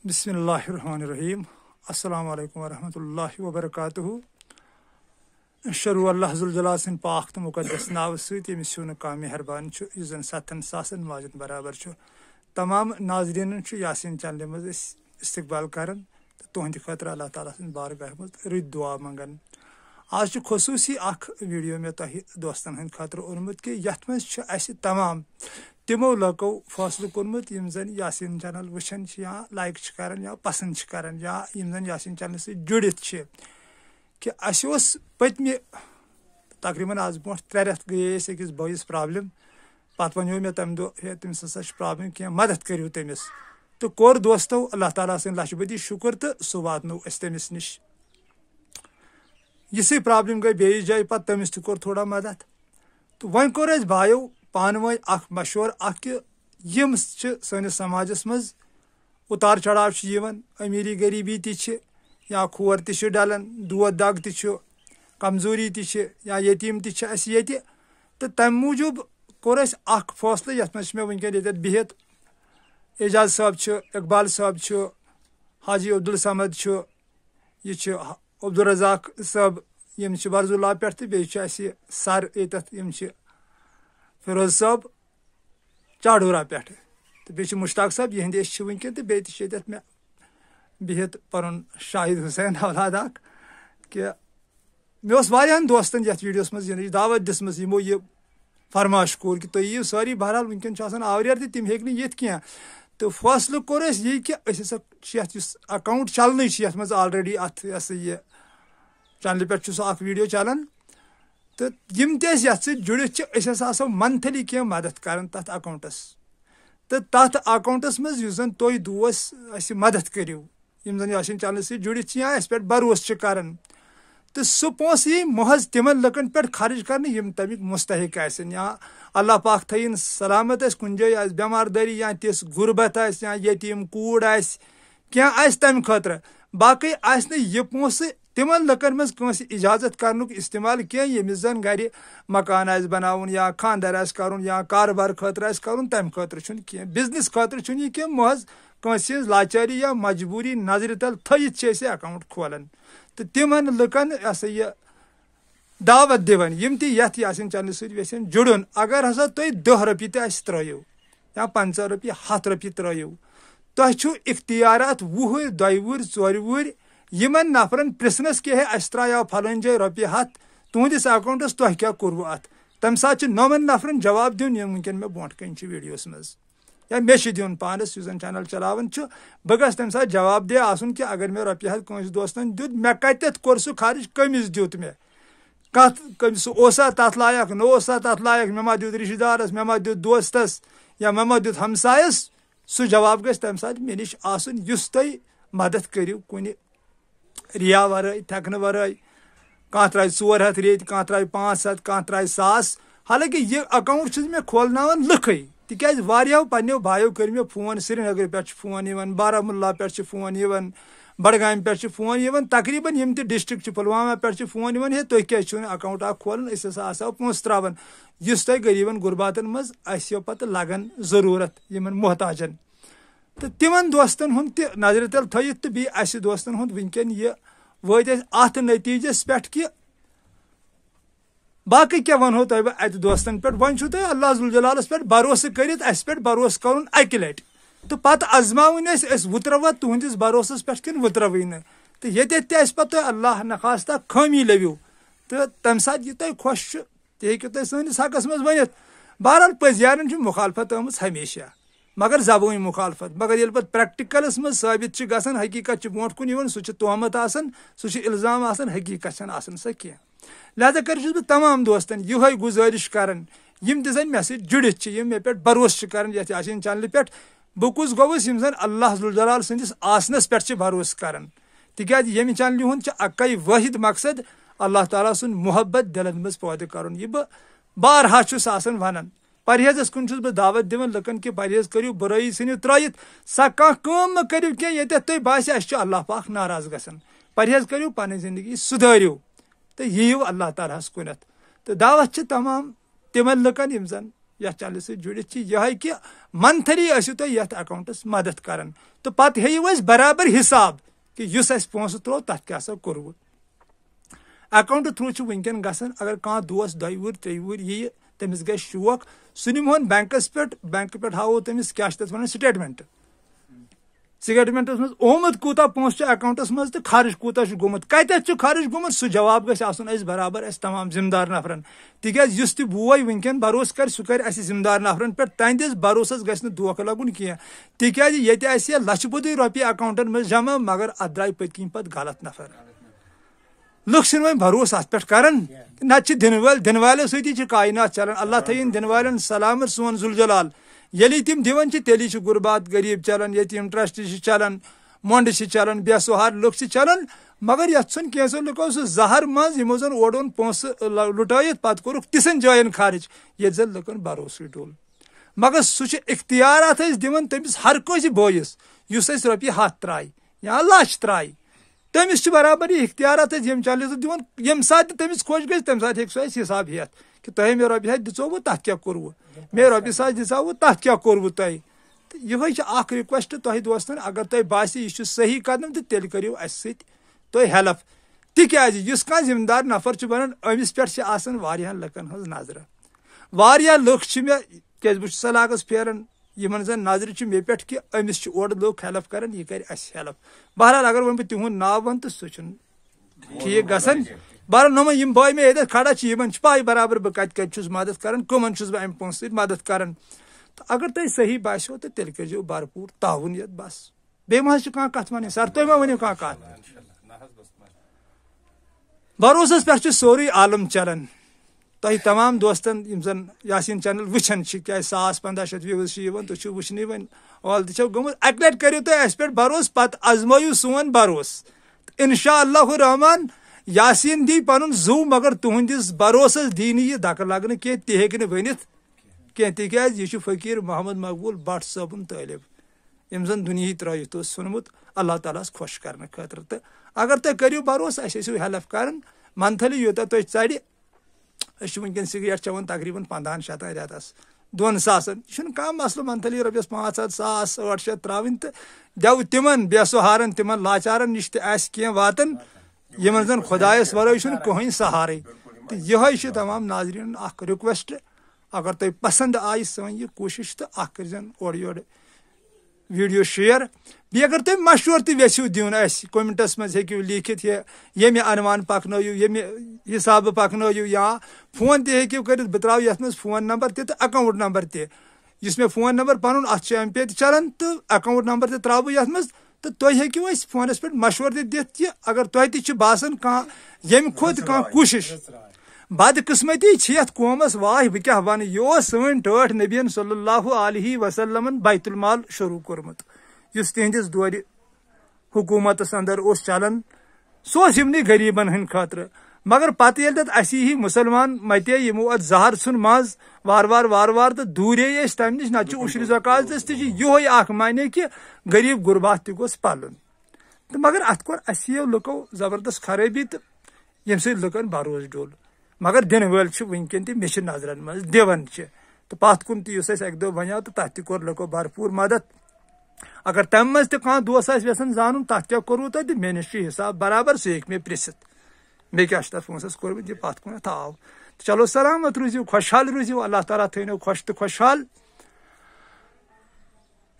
बिस्मिल्लाहिर्रहमानिर्रहीम। अस्सलामु अलैकुम वरहमतुल्लाहि वबरकातुहू। शुरू अल्लाह ज़ुल जलाल सिंद पाक तो मुक़द्दस नाव सत यमिस का मेहरबान यह जन 7 सासन माजन बराबर तमाम नाजरीन यासीन चैनल मज इस्तकबाल कर तुहद खतर अल्लाह ताला सिंद बारगाह मज रुत दुआ मंगन। आज खसूसी वीडियो मे तह दोस्तन हंद खतर ओनमुत कि यथ मज तमाम तमो लको फैसलो कोर्मुत यम जन यासीन चैनल वुचन या लाइक कर या पसंद कर या यम जन यासीन चैनल से जुड़ित कि अस पत्मे तकरीबन आज ब्रो 3 रेत गए अकिस बॉयस प्रॉब्लम पत वो मे तम दो तमिस हसा प्रॉब्लम क्या मदद करू तमिस तो कोर दोस्तों अल्लाह ताला सिंद लछ बदी शुक्र तो सह वातनो तमिस निश यसी प्रॉब्लम गई बेस जाए पत तमिस तोर थोड़ा मदद तो वन कोर भाइयों पान वन मशवर कि यम सनिस समाजस मज उतार चढ़ाव अमीरी गरीबी या खोर डलन दोद दग कमजोरी या यतीम तो तम मूजूब कोर फैसला ये मे वनकन बिहत एजाज साहब इकबाल साहब हाजी अब्दुल समद यह अब्दुल रजाक साहब यम बरजुल्ला पे बे सर ये फिरोज साहब चाडूरा पे तो बे मुश्ताक साहब यहंद वनकन तो बे मे बिहत पन शाहिद हुसैन औलाद कि मे वारियान दोस्तन ये वीडियोस मज दावत दिसमस यमो यह फरमाश कोर कि तुम यीव सारी बहरहाल वनकन आवरियर तम हे क्या तो फैसल कोर यह कि अकाउंट चलन मज ऑलरेडी अत यह चैनल पे वीडियो चलान तो यम जुड़ित मंथली क्या मदद कर तथ अकाउंटस तो तथ अकाउंटस मज जन तुम दोस मदद करो यम जन यासीन चैनल से जुड़ित या पे भरोस कर तो सह पोस यी महज तिमन लुकन पे खर्च कर यम तमिक मुस्तहिक या अल्लाह पाक थन सलामत कुन जाए बेमारदारी या तिस गुरबत या यतीम कूड़ क्या तम खतर बाकी यह पोस तिमन लुकन मज इजाजत कर इस्तेमाल क्या यमिस जन गर मकान बनावन या खानदर कर या कारोबार खतर कर तम खतर क्या बिजनेस खतर यह कि महज कंस लाचारी या मजबूरी नजर तल थत अकाउंट खोलान तो तिमन लुकन यह दावत दिवन यम यासीन चैनल सत्न जुड़न अगर हसा तुम 10 रपी त्रो या 50 रपी 100 रपी त्रो तुह इख्तियारात 20 2 4 यमन नफरन प्रिसनस क्या है त्रो फलन जाए रपी 100 तुहदिस अकाउंटस तुह क्या कोरव अत तम सात 9 नफरन जवाब दिन वनकन मे ब्रोट कन वीडियोस मज या मे दिन पानस चैनल चलावन बह गस तम सात जवाब दे आसन कि अगर मे रपी 100 कंस दोस्तन दुत मे कत कोर सह खर्च कमिस दुत मे कत सह तथ लायक न तथ लायक मे मा दुत रिश्तेदारस मे मा दुत दोस्तस या मे मा दुत हमसायस सह जवाब गस तम सात मे निश आसन युस तुम मदद करू कुन रिया वर थकन वर कह त्रा 400 रेत कह त्रा 500 कह त्रा 1000 हालांकि यह अकाउंट मे खोलनावन लुक तिकाज वारियाव पन्यो भाइयों कर मे फोन श्रीनगर पे फोन बारामुल्ला पे फोन बडगाम पे फोन तकरीबन यम डिस्ट्रिक्ट पुलवामा पे फोन हे तुम क्या अकाउंट खोलन पोस त्रावन इस तुम गरीबन गुरबातन मज पे लगन जरूरत यमन मोहताजन तो तिमन दोस्तन हुंद नजर तल थत तो बी दोस्तन हुंद वनकन यह वत अत नतीजस पे कि बाकी क्या वनो तुम अत दोस्तन पे वन तुम अल्लाह ज़ुल जलालस पे भरोस कर पे भरोस कर अकि लट तो पत आजमावन वुत्रवा तुहदिस भरोसस पे कि वुत्रवि न तो ये पे अल्लाह नखास्ता खामी लवो तो तम सात यह तुम खुश ते तुम सैनिस हकस मज वन बहरहाल पजियारन मुखालफत आम हमेशा मगर जबानी मुखालफत मगर ये प्रैक्टिकलस मज साबित गसान हकीकत ब्रोट कुन सह तोहमत सह इल्जाम हकीकत सह क्या लिहाजा कर तमाम दोस्तन यह गुजारिश कर यम तन मे सत जुड़ित मे पे भरोस कर यासीन चैनल पे बह कुस गोवस यम जन अल्लाह ज़ुल जलाल सदिस आसनस पे भरोस कर तिकाज यम चैनल हुंद अक्कै वाहिद मकसद अल्लाह ताला सुन मोहब्बत दिलन मज पैदा कर यह बह बारहा वन परहेजस कुन बह दावत दिवन लुकन कि परहेज करू बुराई सन त्रयित सा कम करू क्या ये तुम बास अल्लाह पाक नाराज गसान परहेज करू पन जिंदगी सुधारू तो यीव अल्लाह ताला कुन तो दावत तमाम तिमन लुकन यम जन यह चैनल से जुड़ित यह कि मंथली आसियो तुम यथ अकाउंटस मदद करान तो पत हेयु बराबर हिसाब कि युस अस पोंस त्रो तथ क्या सा कोरवु अकाउंट थ्रू वनकन गसन अगर कह दोस दय वुर त्रे वुर यी तमिस गई शौक सह निमोन बैंकस पे बैंक पे हावो तमिस क्या वन स्टेटमेंट स्टेटमेंटस मज ओमुत कूता पोंस अकाउंटस मज तो खर्च कूता गोमुत कत खर्च गोमुत सह जवाब गस बराबर अस तमाम जिम्मेदार नफरन तिकाज युस बोय वनकन भरोस कर सह कर जिम्मेदार नफरन पे तहदिस भरोसस गस धोख लगुन कह तिकाज ये लछ बुद रोपये अकाउंटन मज जमा मगर अत द्राय पत्किन पे गलत नफर लुख वो भरोस अत पे कर नत दिन वालों सती कायनात चलान अल्लाह थन दिन वालन सलामत सोन जुलजलाल यदि तम दिवन तेली गुरबात गरीब चलान यतीम ट्रस्ट चलान मोंड चलान बेसहार लुक चलान मगर ये कैसो लुको सह जहर मज यमो जन ओन पोस लुटायत पे कोर तिसन जायन खर्च ये जन लुकन भरोस डोल मगर सह इख्तियारात दिवन तमिस हर कोई बोयस युस रोपये 100 त्राय या लछ त्राय तमिस बराबर इख्तियारात यम चल दिवन यम सात तमिस खुश गई तम सात सह हिसाब हेत कि तुह मे रोपये दिचो तथ क्या कोरव मे रोपये 100 दिचाव तथ क्या कोरव तुह तो यह रिक्वेस्ट तुह दोस्तन अगर तुह बासी यह सही कदम तो तेल करियो अस तुह हेल्प तिकाज युस कह जिम्मेदार नफर बनान अमिस पे वारियान लुकन हज नजर वारिया लुक मे क्या बह सलागस फेरन यमन जन नजर मे पे कि अमिस ओर लोग हेल्प कर यह कर हेल्प बहरहाल अगर वो तिहुंद नाव वन तो सह ठीक गसन बहरहाल नुम यम बॉय मे ये खड़ा यमन पाई बराबर बह कत मदद कर कमन बह अम पोंस मदद कर तो अगर तुम सही बासो तो तेल कर भरपूर ताउनियत बस बे मा कत वन सर तुम मा वन कत भरोसस पे सोरे आलम चलान तुम तमाम दोस्तन जन यासीन चैनल वुचान क्या 100-1500 व्यूज तुम वुचन वन ऑल गुत अक लट करो तुम अस पे भरोस पे आजमायु सोन भरोस इंशाअल्लाह रहमान यासीन दी पन जू मगर तुहंदिस भरोसस दी यह धक् लगन कह तह हे वनित कह तिकाज यह फकीर मोहम्मद मकबूल भट्ट सबन तालिब यम जन दुनिया त्रयित सुनमुत अल्लाह ताला खुश करने खतर तो अगर तुम करो भरोस अस हेल्प कर मंथली यूत तुम चढ़ वनकन सिगरेट चवन तकरीबन 1500 रेतस 2,000 यह कम मसल मंथली रॉपियस 500-1,000-800 त्रावन तो दव तिमन बेसहारन तिमन लाचारन नश कह वातन यमन जन खुदायस वरय कहीं सहारे तो यह तमाम नाजरीन रिक्वेस्ट अगर तुम पसंद आई सन यह कोशिश तो कर ओर योर वीडियो शेयर बी अगर तुम मशवर तू दिन कमेंटस मज हेकू लिखित ये मे अनुमान पकनयू ये मे हिसाब पकनयू या फोन तू कर बह त्रा ये फोन नंबर तो अकाउंट नंबर मे फोन नंबर पन अत एम पे चलान तो अकाउंट नंबर त्रा बह ये तो तुम हेकू फोनस पे मशवर दित कि अगर तुह बासान कह यम खोत कह कोशिश बदकिस्मती यथ कौमस वाह बह क्या वन यह सन टठ नबियन सल्लल्लाहु अलैहि वसल्लम बैतुल माल शुरू कोरमुत युस तिहंदिस दौर हुकूमतस अंदर चलान सह यमनी गरीबन हंद खतर मगर पत ये अस ही मुसलमान मते यमो अत जहर सुन मज वार तो दूरे तम नश ना उशर जकात तह माने कि गरीब गुरबात तह गोस पलन तो मगर अत कोर अस लुको जबरदस्त खराबी तो यम सत लुकन भरोस डोल मगर दिन वल वनकन मे नजरन मज दिवन तो पत कुन तुस अक दो बनो तो तथ कोर लुको भरपूर मदद अगर तम मज कह दोस यसान जान तथ क्या कोरु तुम मे नश हिसाब बराबर सह हे मे प्रिसित मे क्या तथ पोंसस कोरमुत यह पत कुन आव चलो सलामत रूजियो खुशहाल रूजियो अल्लाह ताला थो खुश तो खुशहाल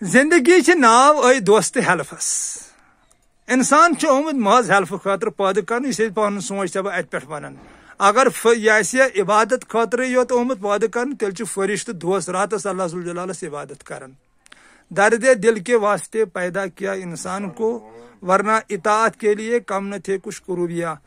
जिंदगी नाव आई दोस्त हेल्पस इंसान आमुत महज हेल्प खतर पैदा कर इस पन सोच बह अत पे वन अगर यह इबादत खतर योत आमुत पैदा कर तेल फरिश्त दोस्त रातस अल्लाह जुल जलालस इबादत कर दर्द दिल के वास्ते पैदा किया इंसान को वरना इताअत के लिए कम न थे कुछ कुरूबिया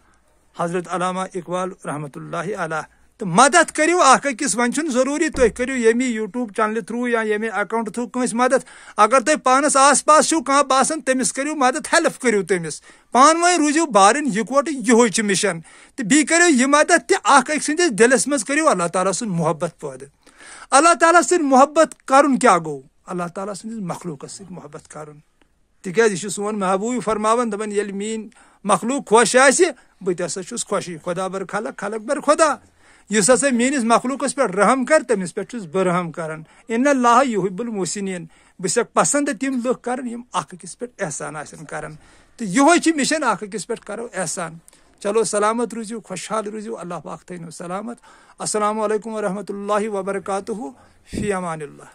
हजरत अल्लामा इकबाल रहमतुल्लाहि अलैह तो मदद करियो अकिस वन जरूरी तुम करियो यमी यूट्यूब चैनल थ्रू या यमी अकाउंट थ्रू कंस मदद अगर तुम पानस आस पास छो कह बासन तमिस करियो मदद हेल्प करियो तमिस पान वह रूजियो बारन यकवट यह मिशन तो बी करियो यह मदद तक सदिस दिलस मज करियो अल्लाह ताला सुन मोहब्बत पैदा अल्लाह ताला सुन मोहब्बत करुन क्या गो अल्लाह ताला सुन मखलूकस सत मोहब्बत करुन तिकाज यह सोन महबूब फरमावन दपन ये मीन मखलूक खुश बह तसा खुशी खुदा बर खलक खलक बर खुदा युस हसा मेनिस मखलूकस पे रहम कर तमिस पे छुस बह रहम करन इन्नल्लाह युहिब्बुल मुहसिनीन बस पसंद तिम लुक करन यम अख अकिस पे एहसान आसन करन तो यह मिशन अख अकिस पे करो एहसान। चलो सलामत रूजियो खुशहाल रूजियो अल्लाह पाक थैनो सलामत। अस्सलामु अलैकुम व रहमतुल्लाहि व बरकातुहू फी अमानिल्लाह।